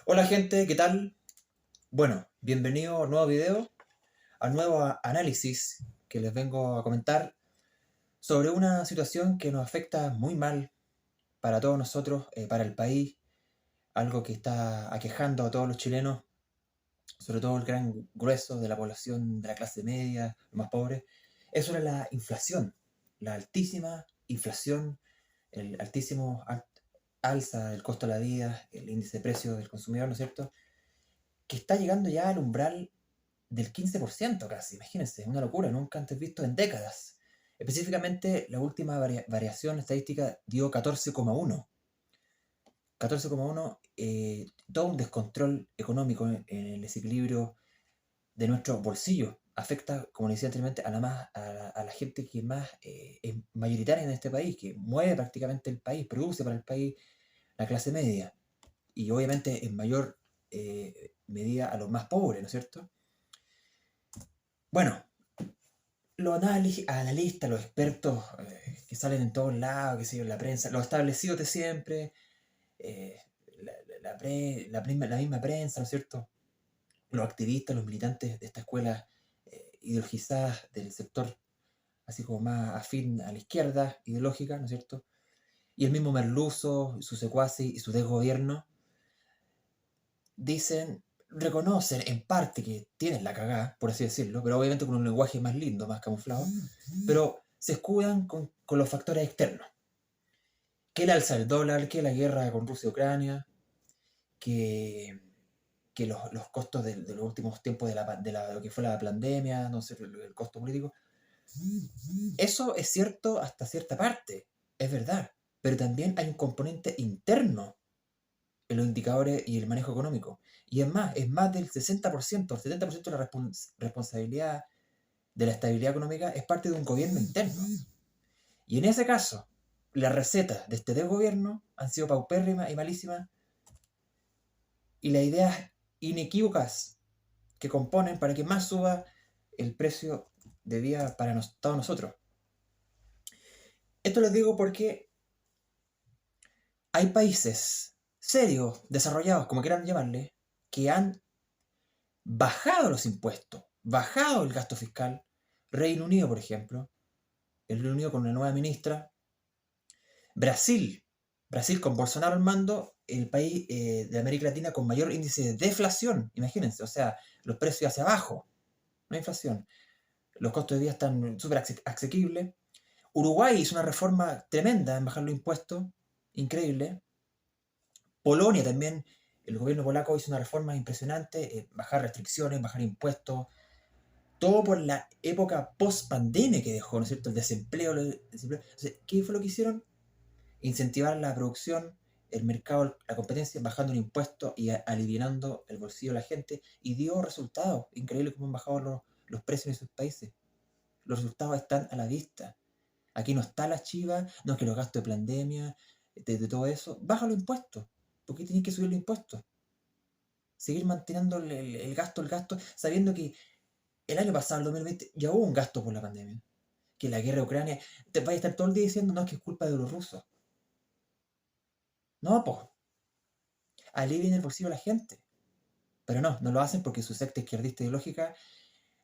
Hola gente, ¿qué tal? Bueno, bienvenido a un nuevo video, al nuevo análisis que les vengo a comentar sobre una situación que nos afecta muy mal para todos nosotros, para el país, algo que está aquejando a todos los chilenos, sobre todo el gran grueso de la población de la clase media, los más pobres. Es sobre la inflación, la altísima inflación, el altísimo alza del costo de la vida, el índice de precios del consumidor, ¿no es cierto? Que está llegando ya al umbral del 15% casi, imagínense, es una locura, nunca antes visto en décadas. Específicamente, la última variación estadística dio 14,1. 14,1, todo un descontrol económico en el desequilibrio de nuestros bolsillos. Afecta, como le decía anteriormente, a la gente que más es mayoritaria en este país, que mueve prácticamente el país, produce para el país, la clase media. Y obviamente en mayor medida a los más pobres, ¿no es cierto? Bueno, los analistas, los expertos que salen en todos lados, que sé yo, en la prensa, los establecidos de siempre, eh, la misma prensa, ¿no es cierto? Los activistas, los militantes de esta escuela ideologizadas del sector así como más afín a la izquierda ideológica, ¿no es cierto? Y el mismo Merluzo, su secuaces y su desgobierno dicen, reconocen en parte que tienen la cagada, por así decirlo, pero obviamente con un lenguaje más lindo, más camuflado, pero se escudan con los factores externos. Que el alza del dólar, que la guerra con Rusia y Ucrania, que, que los costos de los últimos tiempos de lo que fue la pandemia, no sé, el costo político. Eso es cierto hasta cierta parte, es verdad, pero también hay un componente interno en los indicadores y el manejo económico. Y es más del 60%, el 70% de la responsabilidad de la estabilidad económica es parte de un gobierno interno. Y en ese caso, las recetas de este desgobierno han sido paupérrimas y malísimas, y las ideas inequívocas que componen para que más suba el precio de vida para todos nosotros. Esto les digo porque hay países serios, desarrollados, como quieran llamarle, que han bajado los impuestos, bajado el gasto fiscal. Reino Unido, por ejemplo, el Reino Unido con una nueva ministra. Brasil, Brasil con Bolsonaro al mando, el país de América Latina con mayor índice de deflación, imagínense, o sea, los precios hacia abajo, no hay inflación. Los costos de vida están súper asequibles. Uruguay hizo una reforma tremenda en bajar los impuestos, increíble. Polonia también, el gobierno polaco hizo una reforma impresionante, bajar restricciones, bajar impuestos, todo por la época post-pandemia que dejó, ¿no es cierto? El desempleo. O sea, ¿qué fue lo que hicieron? Incentivar la producción, el mercado, la competencia, bajando el impuesto y aliviando el bolsillo de la gente, y dio resultados. Increíble cómo han bajado los precios en esos países. Los resultados están a la vista. Aquí no está la chiva, no es que los gastos de pandemia, de todo eso, baja los impuestos. ¿Por qué tienes que subir los impuestos? Seguir manteniendo el gasto, sabiendo que el año pasado, el 2020, ya hubo un gasto por la pandemia. Que la guerra de Ucrania, te vais a estar todo el día diciendo, no, es que es culpa de los rusos. No, pues, alivien el bolsillo a la gente. Pero no lo hacen porque su secta izquierdista ideológica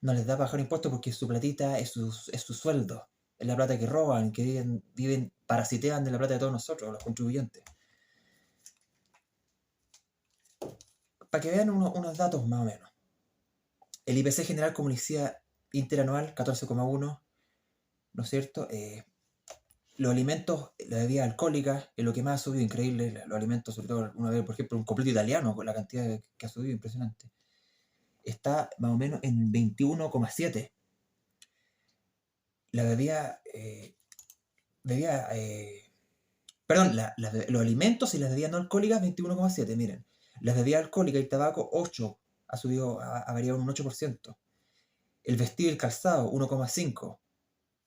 no les da bajar impuestos porque su platita es su sueldo. Es la plata que roban, que parasitean de la plata de todos nosotros, los contribuyentes. Para que vean unos datos más o menos. El IPC general, como decía, interanual, 14,1, ¿no es cierto? Los alimentos, la bebida alcohólica, es lo que más ha subido, increíble. Los alimentos, sobre todo, una vez, por ejemplo, un completo italiano, con la cantidad que ha subido, impresionante. Está más o menos en 21,7. La bebida perdón, los alimentos y las bebidas no alcohólicas, 21,7, miren. Las bebidas alcohólicas y el tabaco, 8, ha variado un 8%. El vestido y el calzado, 1,5,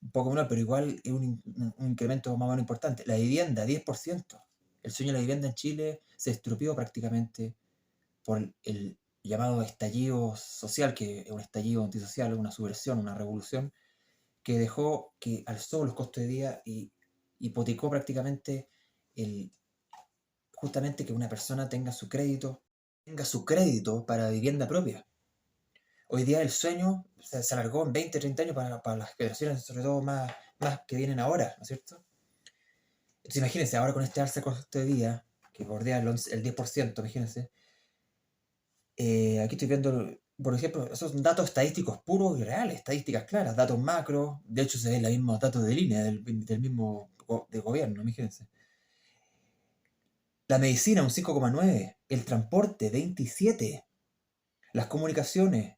un poco menor, pero igual es un incremento más o menos importante. La vivienda, 10%. El sueño de la vivienda en Chile se estropeó prácticamente por el llamado estallido social, que es un estallido antisocial, una subversión, una revolución, que dejó, que alzó los costos de vida y hipotecó prácticamente el, justamente que una persona tenga su crédito tenga su crédito para vivienda propia. Hoy día el sueño se alargó en 20, 30 años para las generaciones, sobre todo más que vienen ahora, ¿no es cierto? Entonces imagínense, ahora con este alza de costo de vida, que bordea el 10%, imagínense, aquí estoy viendo, por ejemplo, esos son datos estadísticos puros y reales, estadísticas claras, datos macro, de hecho se ven los mismos datos de línea del mismo de gobierno, imagínense. La medicina un 5,9, el transporte 27, las comunicaciones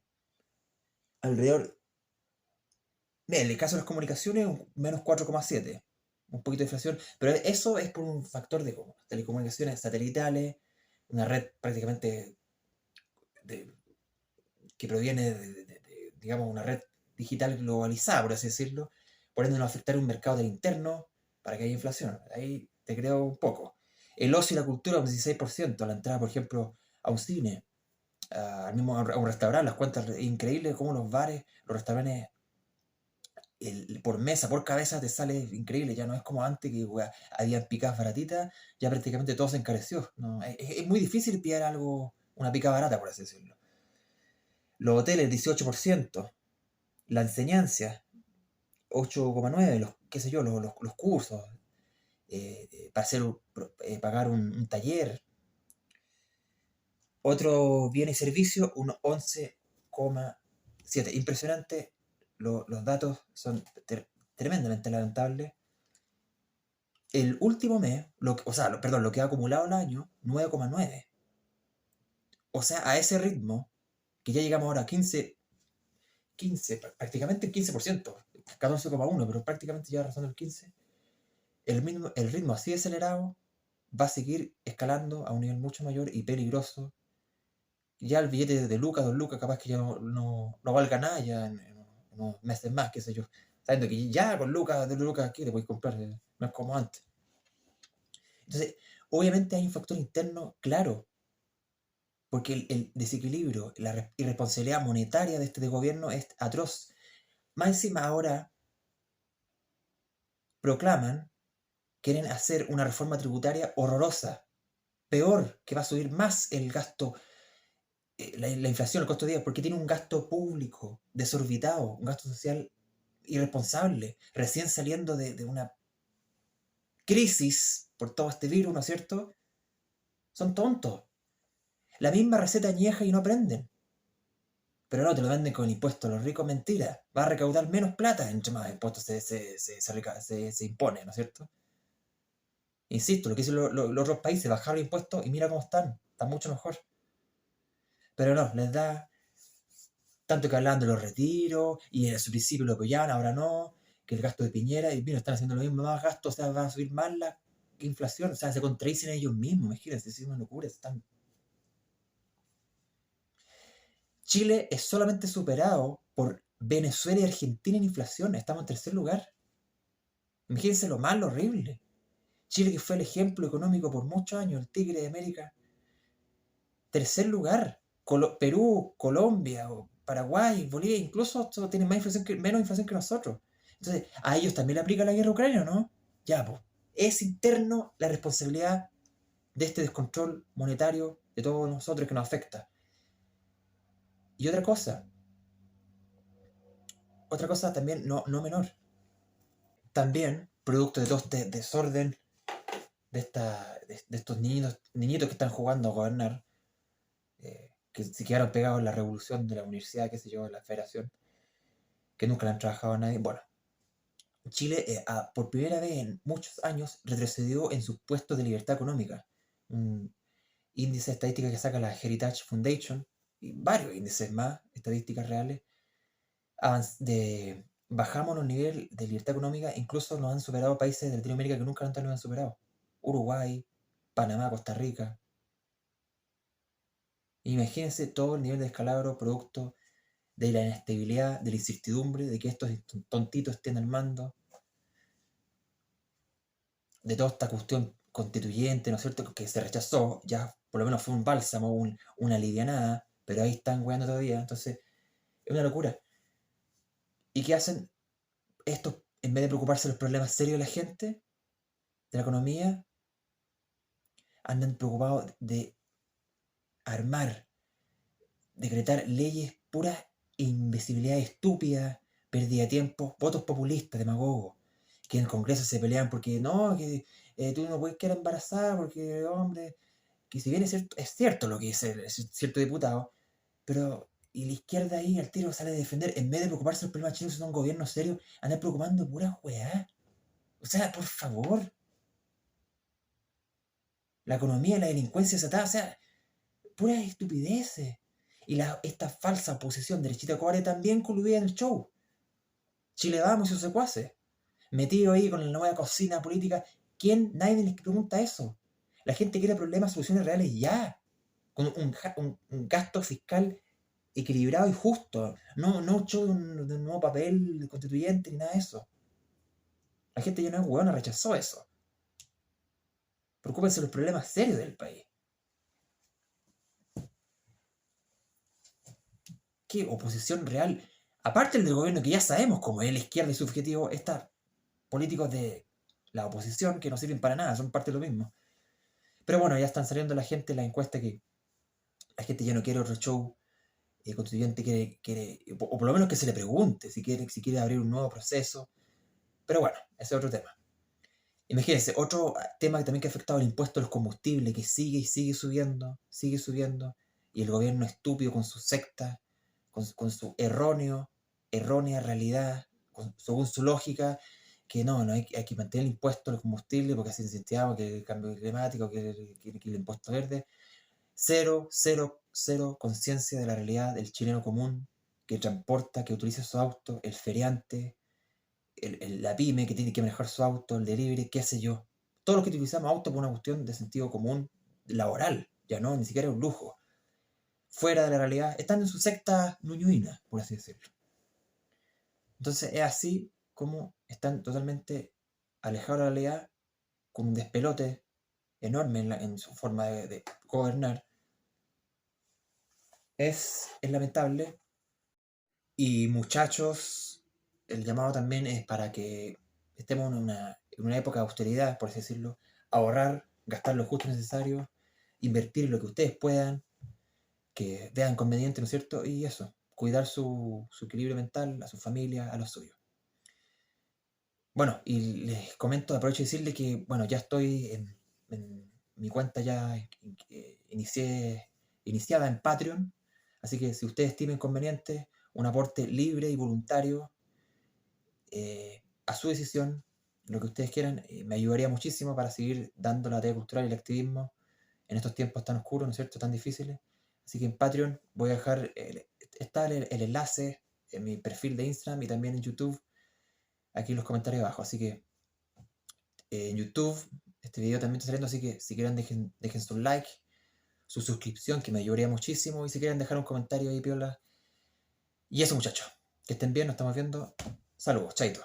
alrededor, en el caso de las comunicaciones un menos 4,7, un poquito de inflación, pero eso es por un factor de telecomunicaciones satelitales, una red prácticamente de, que proviene digamos, una red digital globalizada, por así decirlo, por ende no afectar un mercado del interno para que haya inflación. Ahí te creo un poco. El ocio y la cultura un 16%, la entrada, por ejemplo, a un cine, a un restaurante, las cuentas increíbles como los bares, los restaurantes por mesa, por cabeza te sale increíble, ya no es como antes que había picas baratitas, ya prácticamente todo se encareció. ¿No? Es muy difícil pillar algo, una pica barata, por así decirlo. Los hoteles, 18%. La enseñanza, 8,9%. Qué sé yo, los cursos. Para hacer, pagar un taller. Otro bien y servicio, un 11,7%. Impresionante. Los datos son tremendamente lamentables. El último mes, perdón, lo que ha acumulado el año, 9,9. O sea, a ese ritmo, que ya llegamos ahora a 15, prácticamente el 15%, 14,1, pero prácticamente ya rozando el 15%, el ritmo así acelerado va a seguir escalando a un nivel mucho mayor y peligroso. Ya el billete de Lucas, 2 lucas, capaz que ya no valga nada ya en unos meses más, qué sé yo. Sabiendo que ya con Lucas, 2 lucas aquí te puedes comprar, no es como antes. Entonces, obviamente hay un factor interno claro, porque el desequilibrio, la irresponsabilidad monetaria de este gobierno es atroz. Más encima ahora proclaman, quieren hacer una reforma tributaria horrorosa, peor, que va a subir más el gasto, la inflación, el costo de vida, porque tiene un gasto público desorbitado, un gasto social irresponsable, recién saliendo de una crisis por todo este virus, ¿no es cierto? Son tontos. La misma receta añeja y no aprenden. Pero no, te lo venden con el impuesto a los ricos, mentira. Va a recaudar menos plata entre más impuestos se impone, ¿no es cierto? Insisto, lo que hicieron los otros países, bajar los impuestos y mira cómo están mucho mejor. Pero no, les da tanto que hablaban de los retiros y en su principio lo apoyaban, ahora no, que el gasto de Piñera, y mira, están haciendo lo mismo, más gasto, o sea, va a subir más la inflación, o sea, se contradicen ellos mismos, imagínense, es una locura, están. Chile es solamente superado por Venezuela y Argentina en inflación, estamos en tercer lugar. Imagínense lo malo, horrible. Chile, que fue el ejemplo económico por muchos años, el tigre de América, tercer lugar. Perú, Colombia, Paraguay, Bolivia, incluso tienen menos inflación que nosotros. Entonces, a ellos también le aplica la guerra ucraniana, ¿no? Ya, pues. Es interno la responsabilidad de este descontrol monetario de todos nosotros que nos afecta. Y otra cosa también no menor. También, producto de todo este desorden, de estos niñitos que están jugando a gobernar, que se quedaron pegados en la revolución de la universidad, qué sé yo, de la federación, que nunca le han trabajado a nadie. Bueno, Chile, por primera vez en muchos años, retrocedió en sus puestos de libertad económica. Un índice estadística que saca la Heritage Foundation y varios índices más, estadísticas reales, bajamos los niveles de libertad económica, incluso nos han superado países de Latinoamérica que nunca antes nos han superado. Uruguay, Panamá, Costa Rica. Imagínense todo el nivel de descalabro producto de la inestabilidad, de la incertidumbre, de que estos tontitos estén al mando, de toda esta cuestión constituyente, ¿no es cierto?, que se rechazó, ya por lo menos fue un bálsamo, una alivianada, pero ahí están weando todavía, entonces es una locura. ¿Y qué hacen estos? En vez de preocuparse de los problemas serios de la gente, de la economía, andan preocupados de armar, decretar leyes puras imbecilidad estúpida, pérdida de tiempo, votos populistas, demagogos, que en el Congreso se pelean porque no, que tú no puedes quedar embarazada porque, hombre, que si bien es cierto lo que dice cierto diputado, pero y la izquierda ahí al tiro sale a defender, en vez de preocuparse del problema chino, si son un gobierno serio, anda preocupando de pura weá. O sea, por favor, la economía, la delincuencia desatada, o sea, puras estupideces. Y esta falsa oposición derechita cobarde también coludida en el show. Chile Vamos y sus secuaces. Metido ahí con la nueva cocina política. ¿Quién? Nadie les pregunta eso. La gente quiere problemas, soluciones reales ya. Con un gasto fiscal equilibrado y justo. No, no show de un nuevo papel constituyente ni nada de eso. La gente ya no es hueona, rechazó eso. Preocúpense de los problemas serios del país. ¿Qué oposición real? Aparte del gobierno que ya sabemos cómo es la izquierda y su objetivo, estos políticos de la oposición que no sirven para nada, son parte de lo mismo. Pero bueno, ya están saliendo la gente, la encuesta que la gente ya no quiere otro show constituyente, quiere, o por lo menos que se le pregunte si quiere abrir un nuevo proceso. Pero bueno, ese es otro tema. Imagínense, otro tema que también que ha afectado el impuesto a los combustibles, que sigue y sigue subiendo, y el gobierno estúpido con su secta, con su errónea realidad, según su lógica, que no hay que mantener el impuesto a los combustibles porque así incentivamos que el cambio climático, que el impuesto verde. Cero, cero, cero conciencia de la realidad del chileno común que transporta, que utiliza su auto, el feriante, la pyme que tiene que manejar su auto, el delivery, qué sé yo. Todos los que utilizamos auto por una cuestión de sentido común laboral, ya no, ni siquiera es un lujo. Fuera de la realidad, están en su secta ñuñuina, por así decirlo. Entonces es así como están totalmente alejados de la realidad, con un despelote enorme en su forma de gobernar. Es lamentable. Y muchachos, el llamado también es para que estemos en una época de austeridad, por así decirlo, ahorrar, gastar lo justo y necesario, invertir lo que ustedes puedan, que vean conveniente, ¿no es cierto? Y eso, cuidar su equilibrio mental, a su familia, a los suyos. Bueno, y les comento, aprovecho de decirles que, bueno, ya estoy en mi cuenta ya iniciada en Patreon, así que si ustedes estimen conveniente, un aporte libre y voluntario, a su decisión, lo que ustedes quieran, me ayudaría muchísimo para seguir dando la tarea cultural y el activismo en estos tiempos tan oscuros, ¿no es cierto?, tan difíciles. Así que en Patreon voy a dejar, está el enlace en mi perfil de Instagram y también en YouTube, aquí en los comentarios abajo. Así que en YouTube este video también está saliendo, así que si quieren dejen su like, su suscripción, que me ayudaría muchísimo, y si quieren dejar un comentario ahí, piola. Y eso, muchachos, que estén bien, nos estamos viendo. Saludos, chaito.